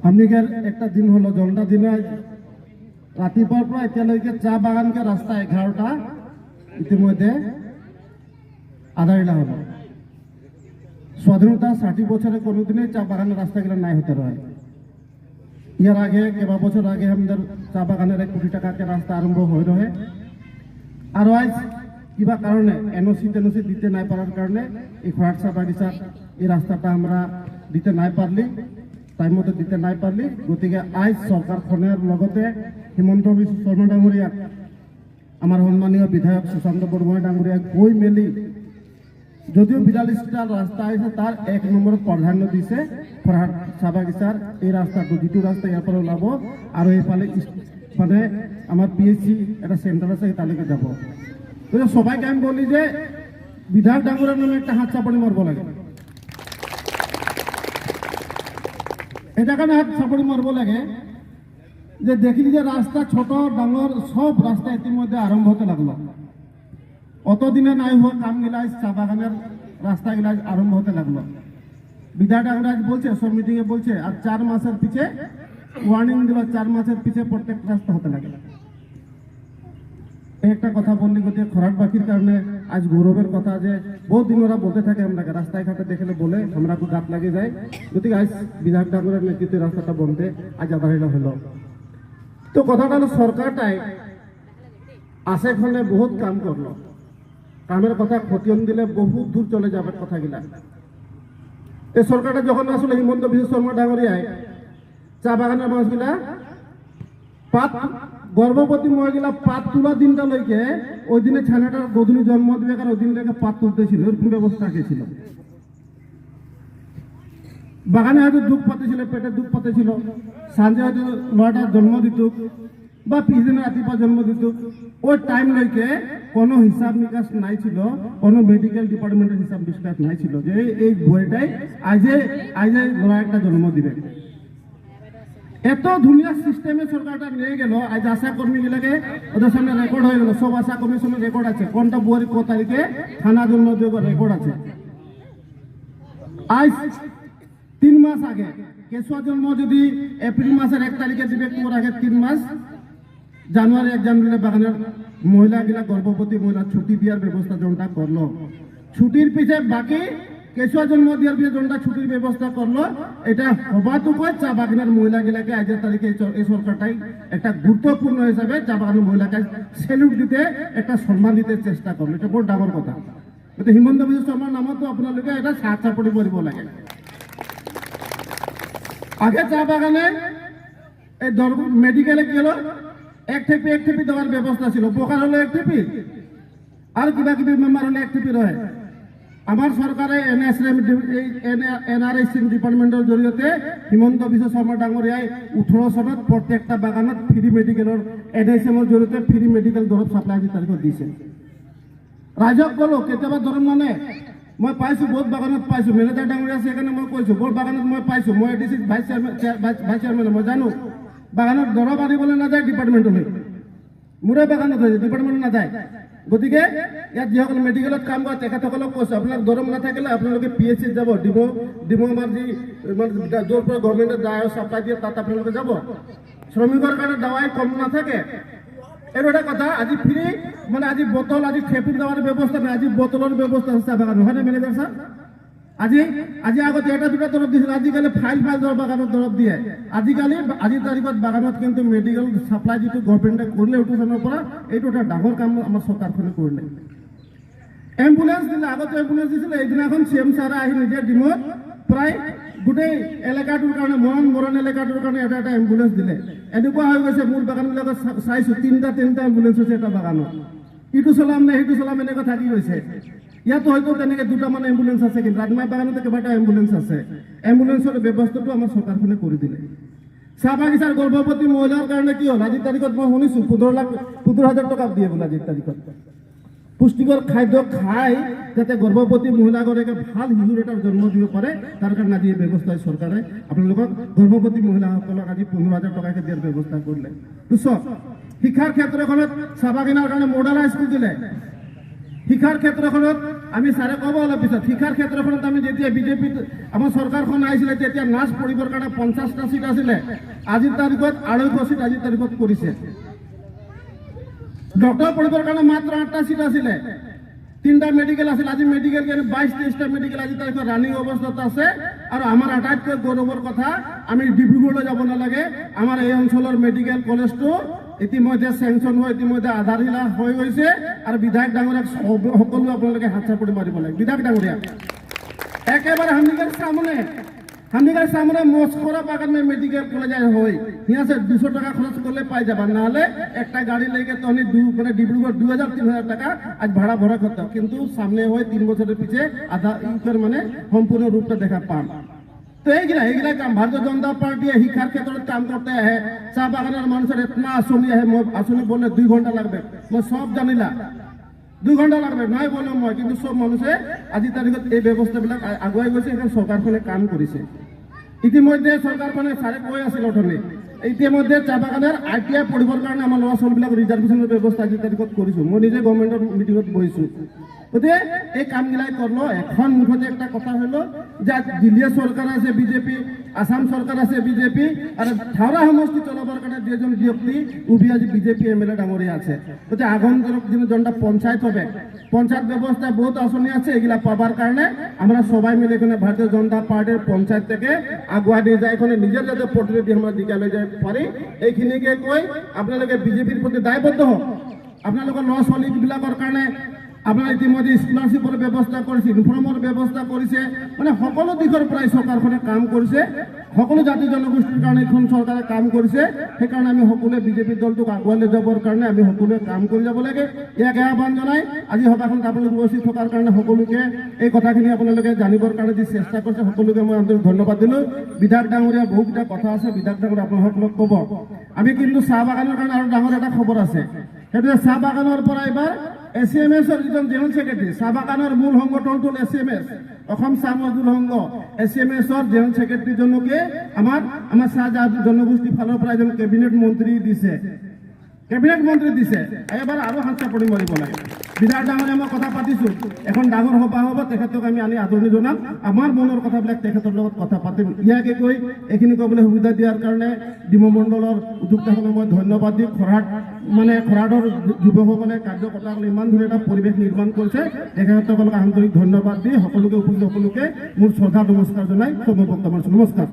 আমনিকেৰ একটা দিন হলো জলটা দিনে ৰাতিপুৱাৰ পৰা এতিয়ালৈকে চাহ বাগানকে রাস্তা 11টা ইতিমধ্যে আধারিলা হলো। স্বাধীনতা 60 বছরে কোনোদিনই চা বাগানের রাস্তাগুলো নাই হতে রয়। ইয়ার আগে কেবা বছর আগে আমাদের চা বাগানের 1 কোটি টাকাকে রাস্তা আরম্ভ হয়ে রয়ে আর আজ কিবা কারণে এনওসি দিতে নাই পারার কারণে এই খরাট চা বাগিচার এই রাস্তাটা আমরা দিতে নাই পারলি, টাইম মতো দিতে নাই পারলি। গতিকে আজ সরকারখনের লগতে হিমন্ত বিশ্ব শর্মা ডাঙৰীয়া আমাৰ সন্মানীয় বিধায়ক সুশান্ত বড়ুয়া ডাঙৰীয়া গৈ মেলি যদিও 42টা রাস্তা আছে তার 1 নম্বরত প্রাধান্য দিছে খরাট চা বাগিচার এই রাস্তাটো, যেটো রাস্তা ইয়ার পরে ওলাব আর এইফালে মানে আমার পিএসসি একটা সেন্টার আছে তালৈকে যাব। তো সবাইকে আমি বলি যে বিধায়ক ডাঙৰীয়াৰ নামে একটা হাত চাপড়ি মারব লাগে, এটা কারণে হাত চাপড়ি মারব লাগে যে দেখিলি যে রাস্তা ছোট ডাঙর সব রাস্তা ইতিমধ্যে আরম্ভ হতে লাগলো। অতদিনে নাই হওয়া কামগুলা চা বাগানের রাস্তাগুলা আরম্ভ হতে লাগলো। বিধায়ক ডাঙৰীয়া বলছে সব মিটিংয়ে বলছে আর 4 মাসের পিছে ওয়ার্নিং দিল, 4 মাসের পিছে প্রত্যেক রাস্তা হতে লাগে। একটা কথা বললি গতি খরাটবাসীর কারণে আজ গৌরবের কথা যে বহুত দিন ওরা বলতে থাকে আপনাকে রাস্তায় ঘাটে দেখলে বলে আমরা খুব গাত লাগে যায়। গতিকে আজ বিধায়ক ডাঙৰীয়াৰ নেতৃত্বে রাস্তাটা বনতে আজ আধারিলা হলো। তো কথাটা হলো সরকারটাই আশেখনে বহুত কাম করলো, কামের কথা খতিয়ান দিলে বহুত দূর চলে যাবে কথাগুলা। এই সরকারটা যখন আসলে হিমন্ত বিশ্ব শর্মা ডাঙৰীয়ায় চা বাগানের মানুষগুলা পাত গর্ভবতী মহিলা পাত তোলা দিনটা লইকে ওই দিনে ছানাটার গধূলি জন্ম দিবে কারণ ওই দিনটাকে পাত তুলতেছিল, এরকম ব্যবস্থা ছিল। বাগানে হয়তো দুঃখ পাতেছিল, পেটে দুঃখ পাতেছিল, সাঁজে হয়তো লড়াটার জন্ম দিত বা পিছদিনে ৰাতিপুৱা জন্ম দিত। ওই টাইম লইকে কোনো হিসাব নিকাশ নাই ছিল, কোনো মেডিকেল ডিপার্টমেন্টের হিসাব নিকাশ নাই ছিল যে এই বইটাই আজে লড়া একটা জন্ম দিবে। এত ধুনিয়া সিস্টেমে সরকারটা নিয়ে গেল। আজ আশা কর্মীগুলোকে ওদের সামনে রেকর্ড হয়ে গেল, সব আশা কর্মীর সামনে রেকর্ড আছে কোনটা বুয়ারি কত তারিখে থানা জন্ম দেওয়ার রেকর্ড আছে। আজ 3 মাস আগে কেঁচুয়া জন্ম যদি এপ্রিল মাসের 1 তারিখে দিবে, তোর আগে 3 মাস জানুয়ারি 1 জানুয়ারি বাগানের মহিলাগুলা গর্ভবতী মহিলা ছুটি দেওয়ার ব্যবস্থা যেটা করলো। ছুটির পিছিয়ে বাকি কেঁচুয়া জন্ম দেওয়ার পিছিয়ে যেটা ছুটির ব্যবস্থা করলো, এটা হবাটুকু চা বাগানের মহিলাগুলাকে আজের তারিখে এই সরকারটাই একটা গুরুত্বপূর্ণ হিসাবে চা বাগানের মহিলাকে স্যালুট দিতে একটা সম্মান দিতে চেষ্টা করলো। এটা বড় ডাঙর কথা। কিন্তু হিমন্ত বিশ্ব শর্মার নামত আপনাদেরকে এটা সাত চাপড়ি কৰিব লাগে। আগে চা বাগানে এই মেডিকেলে কি হলো, এক ঠেপি দেওয়ার ব্যবস্থা ছিল। বোকার হলো 1 ঠেপি আর কিবা কিবি মেম্বার হলে 1 ঠেপি রয়ে। আমার সরকারে এনআরএস ডিপার্টমেন্টের জড়িয়ে হিমন্ত বিশ্ব শর্মা ডাঙৰীয়াই 18 সনত প্ৰত্যেকটা বাগানত ফ্ৰি মেডিকেলেৰ এনএসএমেৰ জড়িয়ে ফ্ৰি মেডিকেল দৰব সাপ্লাই তাৰিখত দিছে। ৰাইজক গলো কেতিয়াবা দৰৱ মানে মই পাইছোঁ, বহুত বাগানত পাইছোঁ। মেনেজাৰ ডাঙৰীয়া আছে সেইকাৰণে মই কৈছোঁ, বহুত বাগানত মই পাইছোঁ। মই এডিসি ভাইস চেয়াৰম্যান মই জানো বাগানত দৰৱ আনিবলৈ নাযায় ডিপাৰ্টমেন্টলৈ, মোৰে বাগানত হৈছে ডিপাৰ্টমেন্ট নাযায়। গতিকে ইয়াত যিসকল মেডিকেলত কাম কৰে তেখেতসকলক কৈছোঁ আপোনাক দৰৱ নাথাকিলে আপোনালোকে পিএইচচিত যাব, ডিমো আমাৰ যি য'ৰ পৰা গভৰ্ণমেণ্টে দায় চাপ্লাই দিয়ে তাত আপোনালোকে যাব। শ্ৰমিকৰ কাৰণে দাৱাই কম নাথাকে, এইটো এটা কথা। আজি ফ্রি মানে আজি বোতল আজি ঠেপি দেওয়ার ব্যবস্থা নাই, আজি বোতলের ব্যবস্থা আছে চা বাগান, হয় না ম্যানেজার স্যার? আজি আগতে 1টা 2টা দরব দিছিল, আজিকালি ফাইল দরব বাগানত দরব দিয়ে। আজিৰ তাৰিখত বাগানত কিন্তু মেডিকেল সাপ্লাই যেটো গভৰ্নমেন্টে কৰলে 8 চনৰ পৰা এইটো এটা ডাঙৰ কাম আমাৰ সৰকাৰখনে কৰলে। এম্বুলেন্স দিলে, আগতে এম্বুলেন্স দিছিল, এইদিনাখন সিএম ছাৰে আহি নিজে ডিমত প্ৰায় গোটেই এলেকাটোৰ কাৰণে মৰণ এলেকাটোৰ কাৰণে এটা এম্বুলেন্স দিলে। এনেকুৱা হৈ গৈছে মোৰ বাগানবিলাকত চাইছোঁ 3টা এম্বুলেন্স হৈছে এটা বাগানত। ইটো চলাম নে সেইটো চলাম এনেকুৱা থাকি গৈছে। ইয়াতো হয়তো তেনেকে 2টামান এম্বুলেন্স আছে, কিন্তু ৰাজমাই বাগানতে কেইবাটা এম্বুলেন্স আছে। এম্বুলেন্সৰ ব্যৱস্থাটো আমাৰ চৰকাৰখনে কৰি দিলে। চাহ বাগিচাৰ গৰ্ভৱতী মহিলাৰ কাৰণে কি হ'ল, আজিৰ তাৰিখত মই শুনিছোঁ 15,000 টকা দিয়ে বোলে আজিৰ তাৰিখত। পুষ্টিকৰ খাদ্য খাই যাতে গৰ্ভবতী মহিলাগৰাকীয়ে ভাল শিশুৰ এটা জন্ম দিব পাৰে তাৰ কাৰণে আজি এই ব্যৱস্থা চৰকাৰে আপোনালোকক গৰ্ভবতী মহিলাসকলক আজি 15,000 টকাকে দিয়াৰ ব্যৱস্থা কৰিলে। শিক্ষাৰ ক্ষেত্ৰখনত চাহ বাগিচাৰ কাৰণে মডেল স্কুল দিলে। শিক্ষাৰ ক্ষেত্ৰখনত আমি ছাৰে ক'ব অলপ পিছত শিক্ষাৰ ক্ষেত্ৰখনত আমি যেতিয়া বিজেপি আমাৰ চৰকাৰখন আহিছিলে তেতিয়া নাচ পঢ়িবৰ কাৰণে 50টা চিট আছিলে আজিৰ তাৰিখত 250 চিট আজিৰ তাৰিখত কৰিছে ডক্টৰ পঢ়িবৰ কাৰণে মাত্ৰ 8টা চিট আছিলে 3টা মেডিকেল আছিল আজি মেডিকেল 22-23টা মেডিকেল আজিৰ তাৰিখত ৰানিং অৱস্থাত আছে আৰু আমাৰ আটাইতকৈ গৌৰৱৰ কথা আমি ডিব্ৰুগড়লৈ যাব নালাগে আমাৰ এই অঞ্চলৰ মেডিকেল কলেজটো ইতিমধ্যে চেংচন হৈ ইতিমধ্যে আধাৰশিলা হৈ গৈছে আৰু বিধায়ক ডাঙৰীয়াক সকলো আপোনালোকে হাত চাপৰি মাৰিব লাগে বিধায়ক ডাঙৰীয়া একেবাৰে হামনিগার সামনে মস্করা বাগান में मेडिकल कॉलेज হয় यहाँ से 200 টাকা খরচ করলে পাই যাবা নাহলে একটা গাড়ি লেগে তখন মানে ডিব্রুগড় 2000-3000 টাকা আজ ভাড়া ভরা করতে কিন্তু সামনে হয় 3 বছরের পিছে আধা ইনকার মানে সম্পূর্ণ রূপটা দেখা পান তো এইগুলা কাম ভারতীয় জনতা পার্টি শিক্ষার ক্ষেত্রে কাম করতে আহে চাহ বাগানের মানুষের এতনা আসনি আহে আসনি বললে 2 ঘন্টা লাগবে মই সব জানিলা 2 ঘন্টা লাগবে নয় বললাম মই কিন্তু সব মানুষে আজি তারিখত এই ব্যবস্থাবিলাক আগুৱাই গৈছে এখন সৰকাৰখনে কাম কৰেছে ইতিমধ্যে সৰকাৰখনে সাৰে কৈ আছিল অথনি ইতিমধ্যে চাহ বাগানেৰ ITI পড়িবৰ কাৰণে আমাৰ ল'ৰা ছোৱালীবিলাক ৰিজাৰ্ভেশ্যনৰ ব্যৱস্থা আজি তাৰিখত কৰিছো মই নিজে গভৰ্ণমেণ্টৰ মিটিঙত বহিছো গতিকে এই কামগিলাই করলো এখন মুখতে একটা কথা হলো যে দিল্লী সরকার আছে বিজেপি আসাম সরকার আছে বিজেপি আর থাওরা সমষ্টি চলাবার কারণে যেজন ব্যক্তি উভি আজি বিজেপি MLA ডাঙরিয়া আছে গতিকে আগন্তক দিনে যখন পঞ্চায়েত হবে পঞ্চায়েত ব্যবস্থায় বহুত আসনি আছে এগুলা পাবার কারণে আমরা সবাই মিলে এখানে ভারতীয় জনতা পার্টির পঞ্চায়েত থেকে আগুয়া নিয়ে যায় এখানে নিজের যাতে প্রতিনিধি আমরা দিকে লৈ যায় পারি এইখিনিকে কৈ আপনাদের বিজেপির প্রতি দায়বদ্ধ হোক আপনাদের ল'ৰা ছোৱালীবিলাকৰ কাৰণে আপনার ইতিমধ্যে স্কলারশিপের ব্যবস্থা করেছে ইউনিফর্মের ব্যবস্থা করেছে মানে সকল দিকের প্রায় সরকারখনে কাম করেছে সকল জাতি জনগোষ্ঠীর কারণে এখন সরকারে কাম করেছে সেই কারণে আমি সকলে বিজেপি দলটোক আগুৱাই লৈ যাবৰ কাৰণে আমি সকলোৱে কাম কৰি যাব লাগে ইয়াক আহ্বান জনাই আজি সভাখন আপোনালোক উপস্থিত থকাৰ কাৰণে সকলোকে এই কথাখিনি আপোনালোকে জানিবৰ কাৰণে যি চেষ্টা কৰিছে সকলোকে মই আন্তৰিক ধন্যবাদ দিলোঁ বিধায়ক ডাঙৰীয়া বহুকেইটা কথা আছে বিধায়ক ডাঙৰীয়া আপোনালোকক ক'ব আমি কিন্তু চাহ বাগানৰ কাৰণে আৰু ডাঙৰ এটা খবৰ আছে সেইটো চাহ বাগানৰ পৰা এবাৰ SCMS যিজন জেনেৰেল সেক্ৰেটাৰি চাহ বাগানেৰ মূল সংগঠনটো SCMS অসম চাহ মজদুৰ সংঘ SCMS জেনেৰেল সেক্ৰেটাৰিজনকে আমাৰ চাহ জনগোষ্ঠী ফালৰ পৰা এজন কেবিনেট মন্ত্ৰী দিছে এবাৰ আৰু হাত চাপৰি মাৰিব লাগে বিধায়ক ডাঙৰীয়া মই কথা পাতিছোঁ এখন ডাঙৰ সভা হ'ব তেখেতক আমি আনি আদৰণি জনাম আমাৰ মনৰ কথাবিলাক তেখেতৰ লগত কথা পাতিম ইয়াকে কৈ এইখিনি ক'বলৈ সুবিধা দিয়াৰ কাৰণে ডিমৌ মণ্ডলৰ উদ্যোক্তাসকলক মই ধন্যবাদ দিওঁ খৰাডৰ যুৱকসকলে কাৰ্যকৰ্তাসকলে ইমান ধুনীয়া এটা পৰিৱেশ নিৰ্মাণ কৰিছে তেখেতসকলক আন্তৰিক ধন্যবাদ দি সকলোকে উপস্থিত সকলোকে মোৰ শ্ৰদ্ধা নমস্কাৰ জনাই মই বক্তব্য নমস্কাৰ